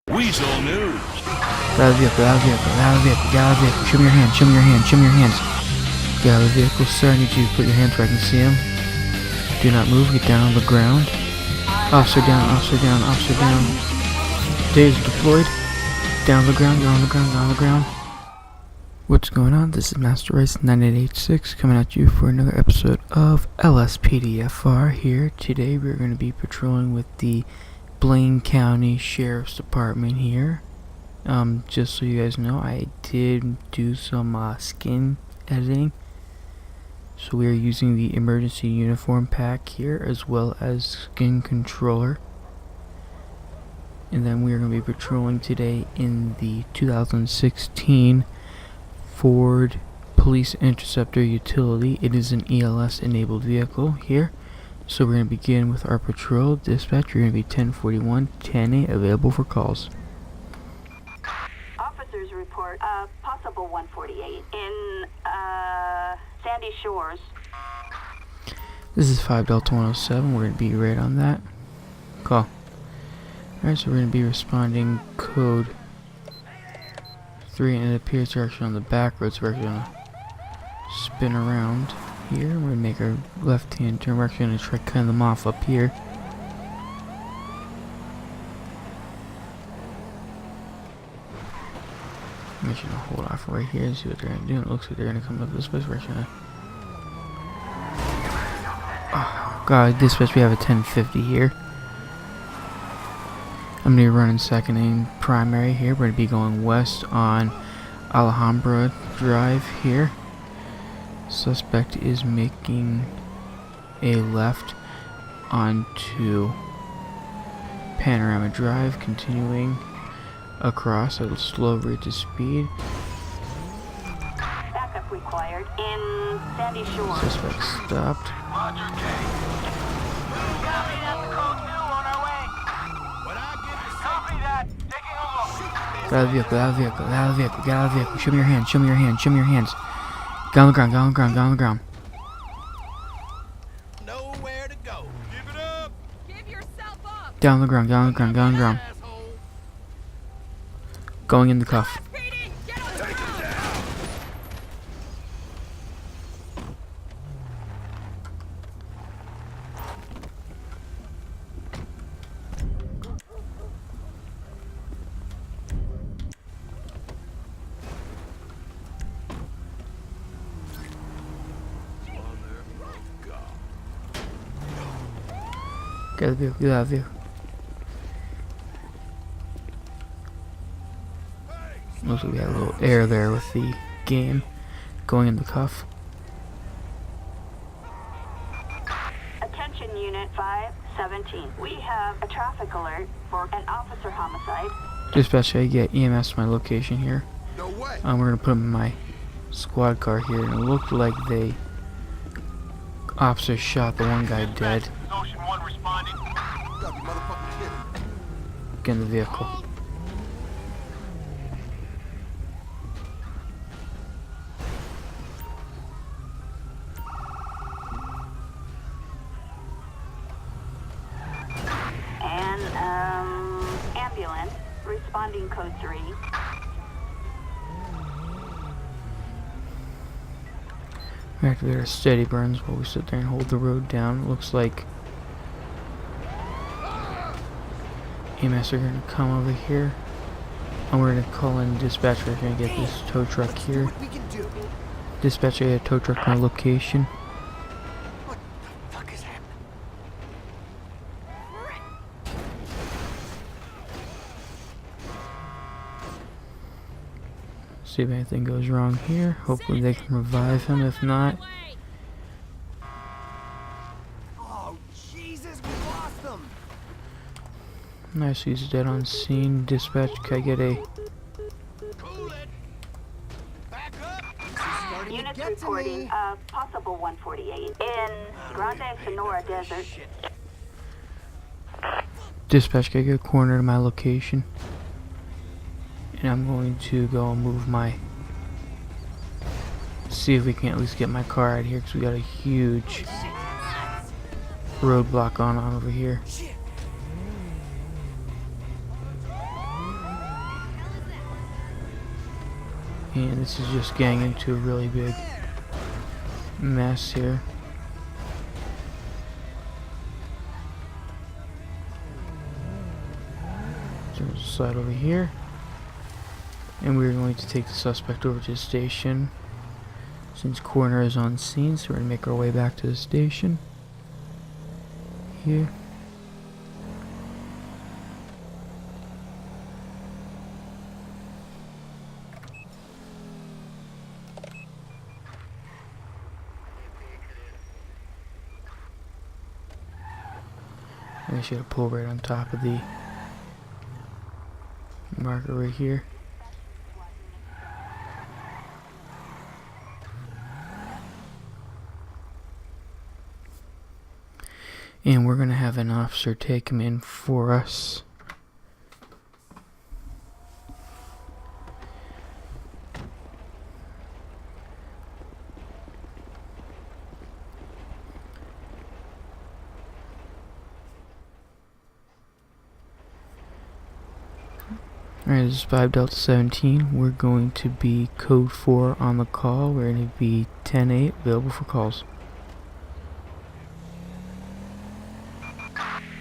Weasel News. Get out of the vehicle, get out of the vehicle, get out of the vehicle, get out of the vehicle. Show me your hands, show me your hands, show me your hands. Get out of the vehicle, sir. I need you to put your hands where I can see them. Do not move, get down on the ground. Officer down, officer down, officer down. Taser deployed. Down on the ground, get on the ground, get on the ground. What's going on? This is Master Race 9886 coming at you for another episode of LSPDFR here. Today we're going to be patrolling with the Blaine County Sheriff's Department here. Just so you guys know, I did do some skin editing. So we are using the emergency uniform pack here as well as skin controller. And then we are going to be patrolling today in the 2016 Ford Police Interceptor Utility. It is an ELS enabled vehicle here. So we're going to begin with our patrol. Dispatch, you're going to be 1041 10-8, available for calls. Officers report possible 148 in Sandy Shores. This is 5 Delta 107. We're going to be right on that. Call. Alright, so we're going to be responding code 3, and it appears they're actually on the back road, so we're actually going to spin around here. We're going to make our left hand turn. We're actually going to try cutting them off up here. I'm just going to hold off right here and see what they're going to do. It looks like they're going to come up this way, so we're actually going to... Oh, God, dispatch, we have a 1050 here. I'm going to be running second aim primary here. We're going to be going west on Alhambra Drive here. Suspect is making a left onto Panorama Drive, continuing across at a slow rate of speed. Backup required in Sandy Shores. Suspect stopped. Roger, K. Copy that. The code 2 on our way. When I get this, copy that. Taking over. Get out of the vehicle, get out of the vehicle, get out of the vehicle, get out of the vehicle. Show me your hands, show me your hands, show me your hands. Get on the ground, get on the ground, get on the ground. Nowhere to go. Give it up. Give yourself up. Get on the ground, get on the ground, get on the ground. Asshole. Going in the cuff. LSPD, get on the ground. Get out of the vehicle, get out of the vehicle. Looks like we had a little error there with the game. Going in the cuff. Attention Unit 517. We have a traffic alert for an officer homicide. Dispatch, I get EMS to my location here. No way. We're gonna put them in my squad car here, and it looked like they officer shot the one guy dead. Ocean 1 responding. Got the motherfucking kid. Get in the vehicle. And ambulance responding code 3. We activate our steady burns while we sit there and hold the road down. It looks like EMS are going to come over here, and we're going to call in dispatch. We're going to get this tow truck here. Dispatch, I get a tow truck on location. What the fuck is happening? See if anything goes wrong here. Hopefully they can revive him. If not, Oh, Jesus, we lost them. nice, he's dead on scene. Dispatch, can I get a... Cool it. Back up. Units reporting possible 148 in Grande Sonora Desert. Dispatch, can I get a corner to my location? And I'm going to go and move my... See if we can at least get my car out of here, because we got a huge roadblock on over here. And this is just getting into a really big mess here. So there's a slide over here. And we're going to take the suspect over to the station. Since coroner is on scene, so we're going to make our way back to the station. Here. I should have pulled right on top of the marker right here. And we're going to have an officer take him in for us. Alright, this is 5 Delta 17. We're going to be code 4 on the call. We're going to be 10-8, available for calls.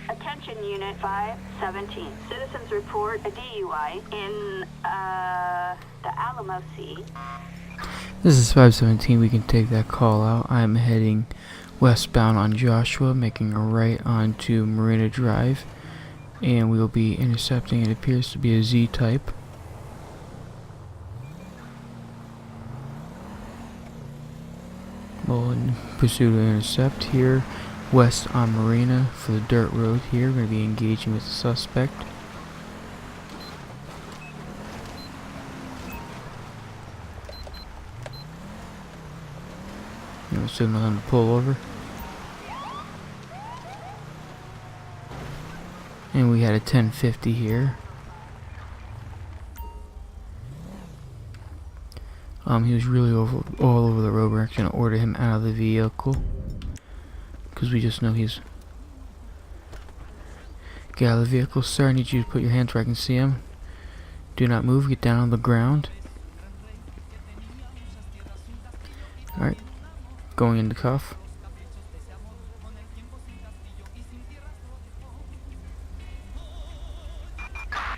Attention Unit 517. Citizens report a DUI in the Alamo Sea. This is 517. We can take that call out. I'm heading westbound on Joshua, making a right onto Marina Drive. And we will be intercepting, it appears to be a Z-type. We'll pursue to intercept here, west on Marina for the dirt road here. We're going to be engaging with the suspect. And we'll signal him to pull over. And we had a 1050 here. He was really all over the road. We're actually gonna order him out of the vehicle because we just know he's. Get out of the vehicle, sir. I need you to put your hands where I can see him. Do not move. Get down on the ground. All right, going into cuff.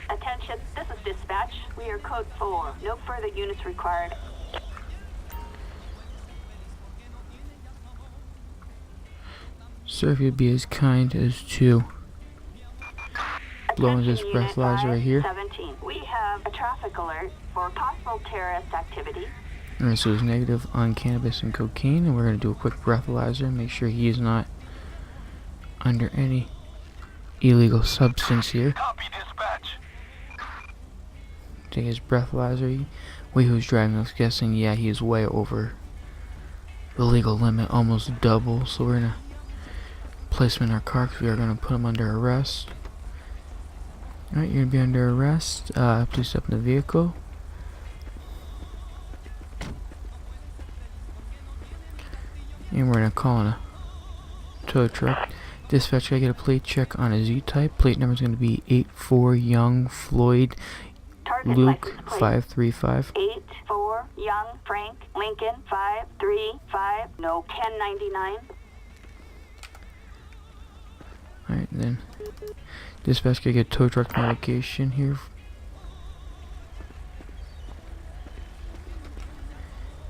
Attention, this is dispatch. We are code 4. No further units required. Sir, if you'd be as kind as to blow in this Attention, Unit breathalyzer right here. 517. We have a traffic alert for possible terrorist activity. Alright, so it's negative on cannabis and cocaine, and we're going to do a quick breathalyzer, make sure he is not under any illegal substance here. Copy dispatch. Take his breathalyzer. Way he was driving, I was guessing, yeah, he is way over the legal limit, almost double. So we're going to place him in our car because we are going to put him under arrest. Alright, you're going to be under arrest. Please step in the vehicle. And we're going to call in a tow truck. Dispatch, gotta get a plate check on a Z-type. Plate number is going to be 84 Young Floyd Target Luke license plate. 535. 84 Young Frank Lincoln 535. No 1099. Alright, then dispatch, gotta get tow truck notification here.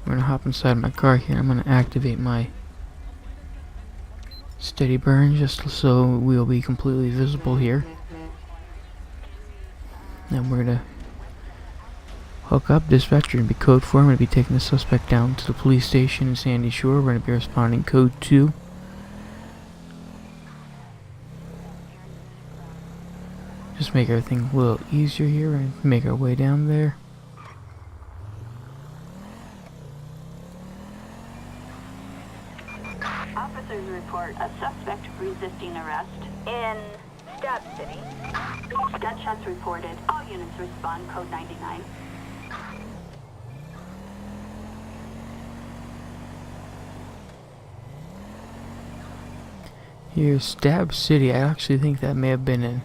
We're gonna hop inside my car here. I'm gonna activate my steady burn just so we'll be completely visible here. Then we're gonna hook up. Dispatch, you're gonna be code 4. I'm gonna be taking the suspect down to the police station in Sandy Shore. We're gonna be responding code 2. Just make everything a little easier here and make our way down there. Officers report a suspect resisting arrest in Stab City. Gunshots reported. All units respond code 99. Here's Stab City. I actually think that may have been an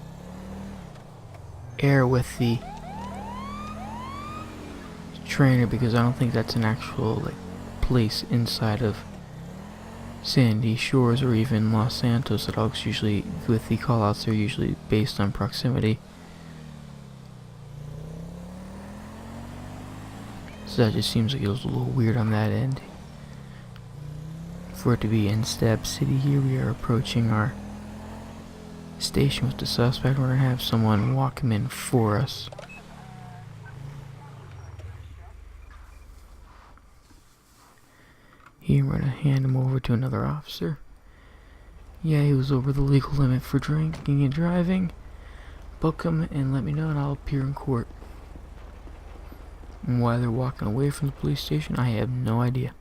error with the trainer, because I don't think that's an actual like place inside of Sandy Shores or even Los Santos. The dogs usually, with the callouts, they're usually based on proximity. So that just seems like it was a little weird on that end. For it to be in Stab City here, we are approaching our station with the suspect. We're gonna have someone walk him in for us. Here, we're gonna hand him over to another officer. Yeah, he was over the legal limit for drinking and driving. Book him and let me know, and I'll appear in court. And why they're walking away from the police station, I have no idea.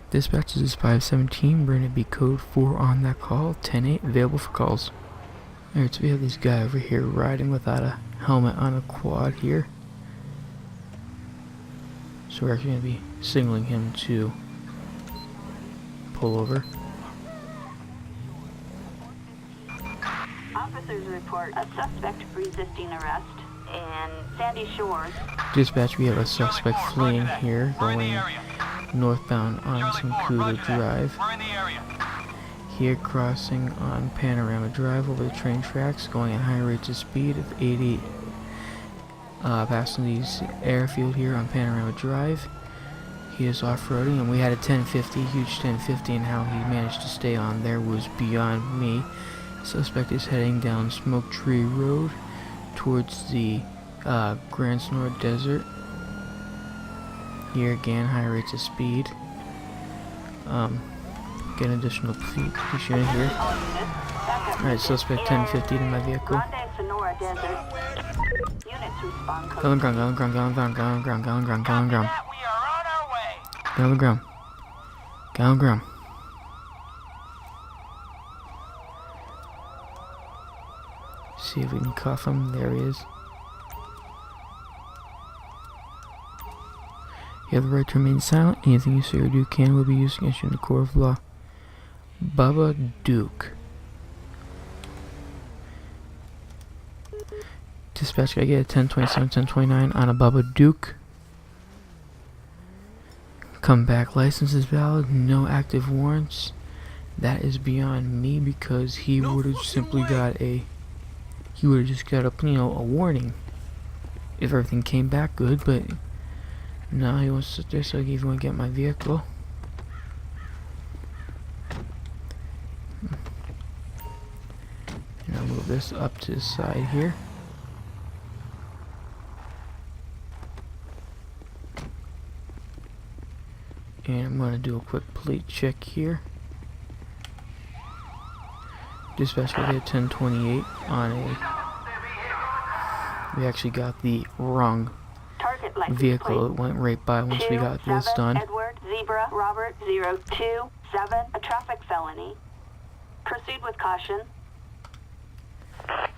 Dispatch is 517. We're gonna be code 4 on that call. 10-8 available for calls. Alright, so we have this guy over here riding without a helmet on a quad here. So we're actually gonna be signaling him to pull over. Officers report a suspect resisting arrest in Sandy Shores. Dispatch, we have a suspect fleeing here, going northbound on Sancudo Drive. We're in the area. Here, crossing on Panorama Drive over the train tracks, going at high rates of speed of 80. Passing the airfield here on Panorama Drive. He is off-roading, and we had a 1050, huge 1050, and how he managed to stay on there was beyond me. Suspect is heading down Smoke Tree Road towards the Grand Sonora Desert. Here again, high rates of speed. Get an additional police unit here. Alright, suspect 1050 to my vehicle. Grande Sonora Desert. Units respond code. Get on the ground, get on the ground, get on the ground, get on the ground, get on the ground, get on the ground. That we are on our way. Get on the ground. Get on the ground. See if we can cuff him. There he is. You have the right to remain silent. Anything you say or do can will be used against you in the court of law. Bubba Duke. Dispatch, I get a 1027, 1029 on a Bubba Duke. Come back, license is valid, no active warrants. That is beyond me, because he would have simply got a, he would have just got a, you know, a warning if everything came back good. But no, he wants to sit there, so I gave him to get my vehicle. And I'll move this up to the side here. And I'm going to do a quick plate check here. Dispatch, we had 1028 on a... We actually got the wrong Target license vehicle. It plate. went right by once we got this 27 done. Edward Zebra Robert 027, a traffic felony. Proceed with caution.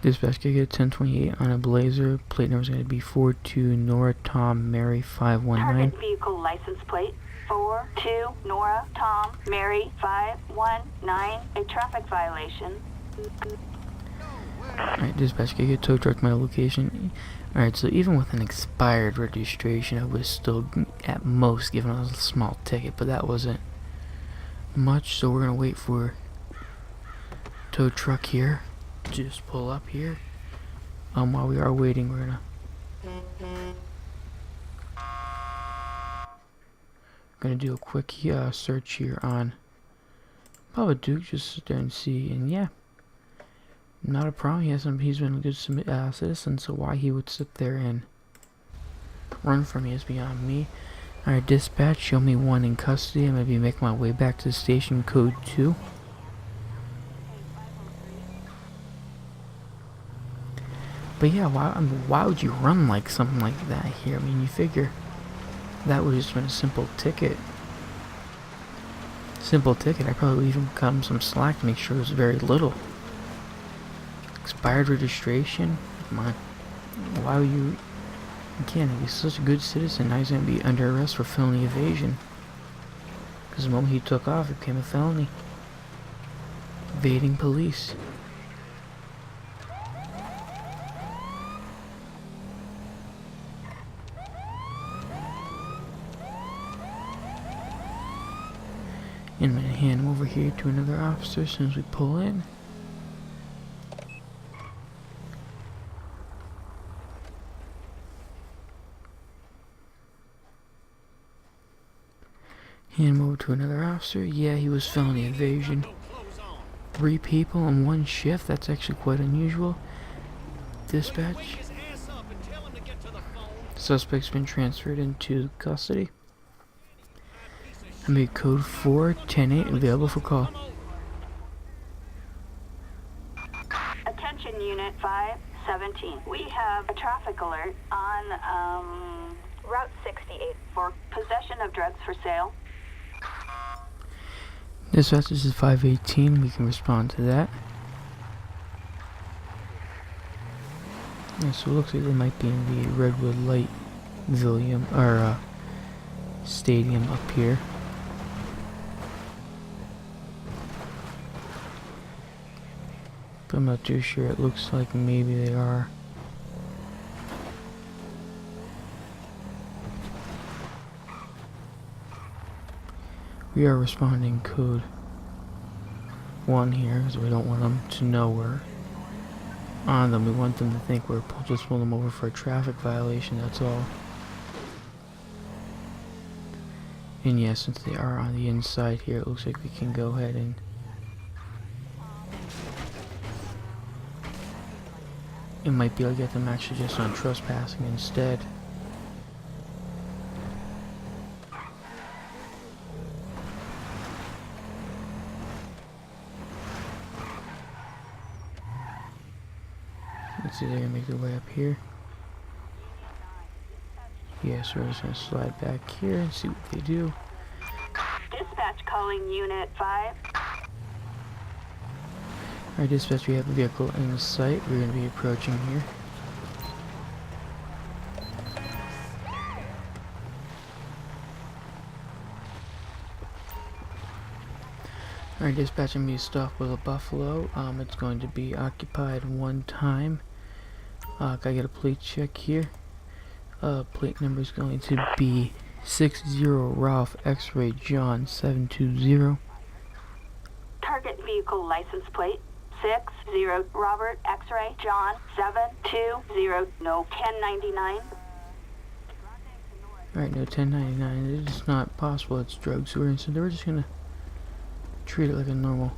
Dispatch, can I get 1028 on a Blazer. Plate number is going to be 42 Nora Tom Mary 519. Target vehicle license plate 42 Nora Tom Mary 519, a traffic violation. Alright, dispatch, can I get tow truck to my location? Alright, so even with an expired registration, I was still at most given a small ticket, but that wasn't much, so we're going to wait for tow truck here. Just pull up here. While we are waiting, we're gonna do a quick search here on Bubba Duke, just sit there and see, and yeah, not a problem. He's been a good citizen, so why he would sit there and run from me is beyond me. Alright, dispatch, show me one in custody. I'm gonna be making my way back to station code 2. But yeah, why would you run like something like that here? I mean, you figure that would have just been a simple ticket. I probably would even cut him some slack to make sure it was very little. Expired registration? Come on. Why would you... Again, he's such a good citizen, now he's going to be under arrest for felony evasion. Because the moment he took off, it became a felony. Evading police. And I'm gonna hand him over here to another officer as soon as we pull in. Hand him over to another officer. Yeah, he was felony evasion. 3 people on 1 shift. That's actually quite unusual. Dispatch. Suspect's been transferred into custody. I made code 410-8 available for call. Attention Unit 517. We have a traffic alert on Route 68 for possession of drugs for sale. Dispatch, this is 518. We can respond to that. Yeah, so it looks like they might be in the Redwood Light Pavilion or stadium up here. But I'm not too sure. It looks like maybe they are. We are responding code 1 here because we don't want them to know we're on them. We want them to think we're just pulling them over for a traffic violation, that's all. And yeah, since they are on the inside here, it looks like we can go ahead and it might be able to get them actually just on trespassing instead. Let's see, they're gonna make their way up here. Yeah, so we're just gonna slide back here and see what they do. Dispatch calling Unit 5. Alright, dispatch, we have a vehicle in sight. We're gonna be approaching here. Alright, dispatch, I'm gonna be stopped with a Buffalo. It's going to be occupied 1 time. Gotta get a plate check here. Plate number is going to be 60 Ralph X-Ray John 720. Target vehicle license plate 60 Robert X-Ray John 720. No 1099. Alright, no 1099. It's not possible it's drugs. So we're just gonna treat it like a normal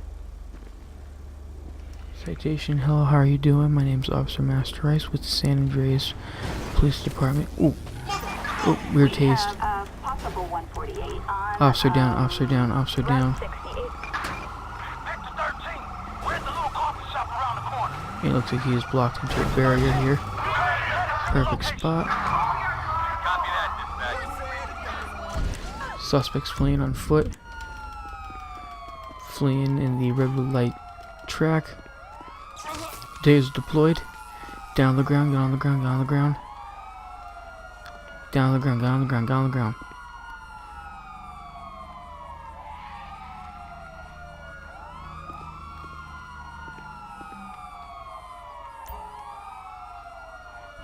citation. Hello, how are you doing? My name's Officer Master Rice with the San Andreas Police Department. Ooh. Oh, weird taste. Possible 148 on, Officer down, officer down, officer down. Route 68. Victor 13, where's the little coffee shop around the corner? It looks like he is blocked into a barrier here. Perfect spot. Copy that, dispatch. Suspects fleeing on foot. Fleeing in the Redwood Light track. Taser deployed. Down the ground, get on the ground, get on the ground. Down the ground, get on the ground, get on the ground.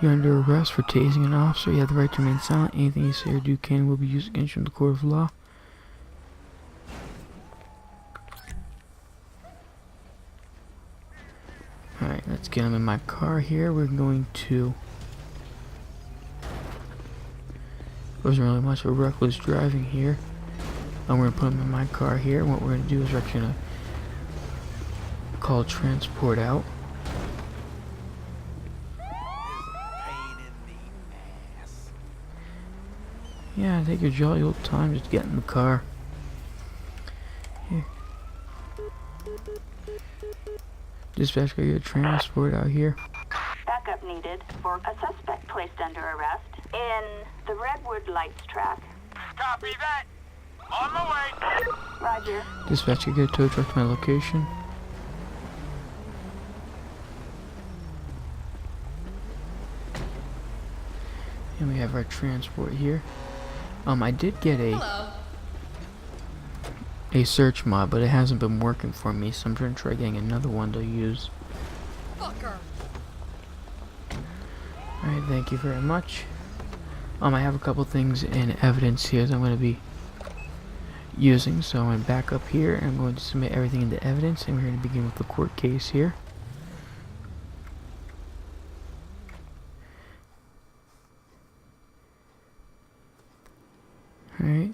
You're under arrest for tasing an officer. You have the right to remain silent. Anything you say or do can and will be used against you in the court of law. Alright, let's get him in my car here. We're going to... Wasn't really much of reckless driving here. I'm going to put him in my car here. And what we're going to do is we're actually going to call transport out. Yeah, take your jolly old time, just get in the car. Here. Dispatch, got your transport out here. Backup needed for a suspect placed under arrest in the Redwood Lights track. Copy that. On my way. Roger. Dispatch, you get a tow truck to my location. And we have our transport here. I did get a search mod, but it hasn't been working for me, so I'm trying to try getting another one to use. Fucker. Alright, thank you very much. I have a couple things in evidence here that I'm going to be using. So I'm going to back up here and I'm going to submit everything into evidence, and we're going to begin with the court case here. Alright,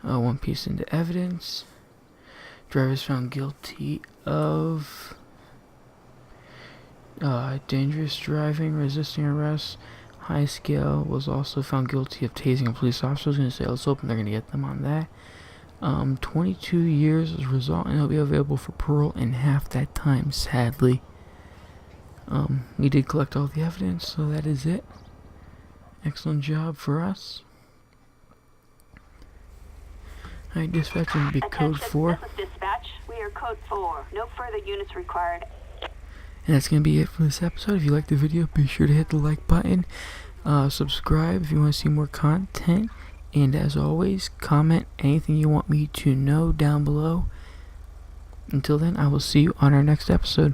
one piece into evidence. Driver is found guilty of dangerous driving, resisting arrest. High scale was also found guilty of tasing a police officer. I was going to say, let's hope they're going to get them on that. 22 years as a result, and he'll be available for parole in half that time, sadly. We did collect all the evidence, so that is it. Excellent job for us. Alright, dispatch will be code 4. This is dispatch. We are code 4. No further units required. And that's going to be it for this episode. If you liked the video, be sure to hit the like button. Subscribe if you want to see more content. And as always, comment anything you want me to know down below. Until then, I will see you on our next episode.